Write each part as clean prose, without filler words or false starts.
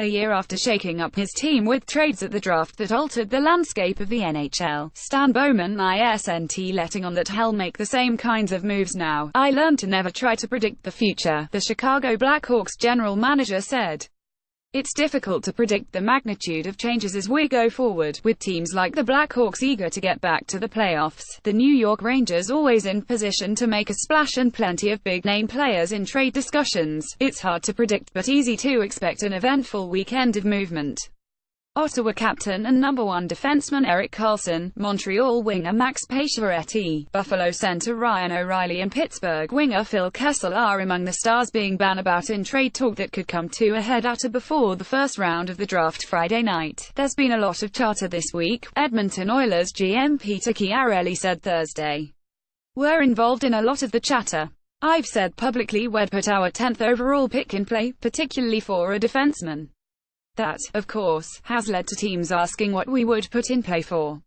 A year after shaking up his team with trades at the draft that altered the landscape of the NHL, Stan Bowman isn't letting on that he'll make the same kinds of moves now. "I learned to never try to predict the future," the Chicago Blackhawks general manager said. "It's difficult to predict the magnitude of changes as we go forward, with teams like the Blackhawks eager to get back to the playoffs, the New York Rangers always in position to make a splash and plenty of big-name players in trade discussions. It's hard to predict but easy to expect an eventful weekend of movement." Ottawa captain and number 1 defenseman Erik Karlsson, Montreal winger Max Pacioretty, Buffalo center Ryan O'Reilly and Pittsburgh winger Phil Kessel are among the stars being bandied about in trade talk that could come to a head at or before the first round of the draft Friday night. "There's been a lot of chatter this week," Edmonton Oilers GM Peter Chiarelli said Thursday. "We're involved in a lot of the chatter. I've said publicly we'd put our 10th overall pick in play, particularly for a defenseman. That, of course, has led to teams asking what we would put in play for.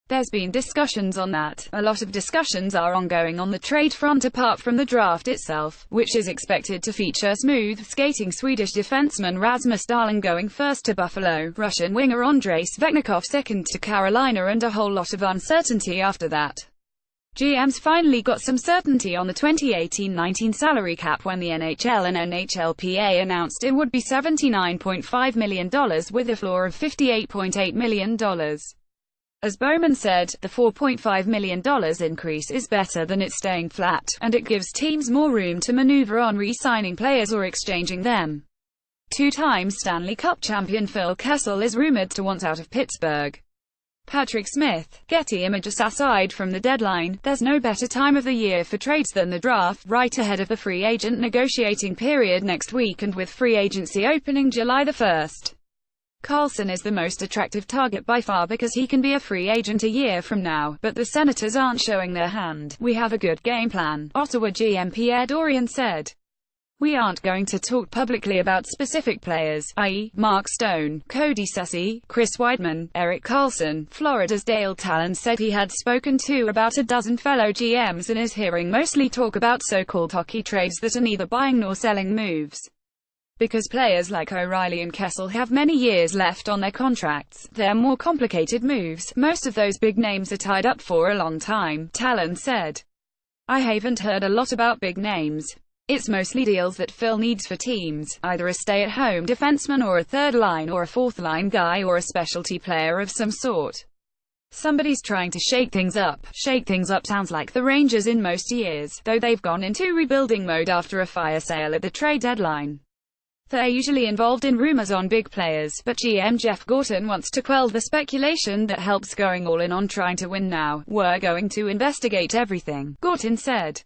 There's been discussions on that. A lot of discussions are ongoing on the trade front apart from the draft itself, which is expected to feature smooth-skating Swedish defenseman Rasmus Dahlin going first to Buffalo, Russian winger Andrei Svechnikov second to Carolina, and a whole lot of uncertainty after that." GMs finally got some certainty on the 2018-19 salary cap when the NHL and NHLPA announced it would be $79.5 million with a floor of $58.8 million. As Bowman said, the $4.5 million increase is better than it staying flat, and it gives teams more room to maneuver on re-signing players or exchanging them. Two-time Stanley Cup champion Phil Kessel is rumored to want out of Pittsburgh. Patrick Smith, Getty Images. Aside from the deadline, there's no better time of the year for trades than the draft, right ahead of the free agent negotiating period next week and with free agency opening July 1. Karlsson is the most attractive target by far because he can be a free agent a year from now, but the Senators aren't showing their hand. "We have a good game plan," Ottawa GM Pierre Dorion said. "We aren't going to talk publicly about specific players, i.e., Mark Stone, Cody Ceci, Chris Weidman, Erik Karlsson." Florida's Dale Talon said he had spoken to about a dozen fellow GMs and is hearing mostly talk about so-called hockey trades that are neither buying nor selling moves. Because players like O'Reilly and Kessel have many years left on their contracts, they're more complicated moves. Most of those big names are tied up for a long time, Talon said. "I haven't heard a lot about big names. It's mostly deals that fill needs for teams, either a stay-at-home defenseman or a third-line or a fourth-line guy or a specialty player of some sort. Somebody's trying to shake things up." Shake things up sounds like the Rangers in most years, though they've gone into rebuilding mode after a fire sale at the trade deadline. They're usually involved in rumors on big players, but GM Jeff Gorton wants to quell the speculation that helps going all in on trying to win now. "We're going to investigate everything," Gorton said.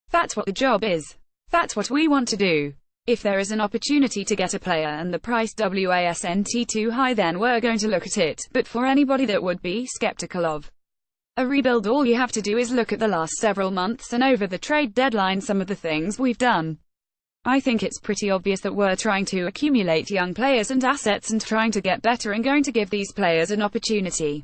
"That's what the job is. That's what we want to do. If there is an opportunity to get a player and the price wasn't too high, then we're going to look at it. But for anybody that would be skeptical of a rebuild, all you have to do is look at the last several months and over the trade deadline some of the things we've done. I think it's pretty obvious that we're trying to accumulate young players and assets and trying to get better and going to give these players an opportunity.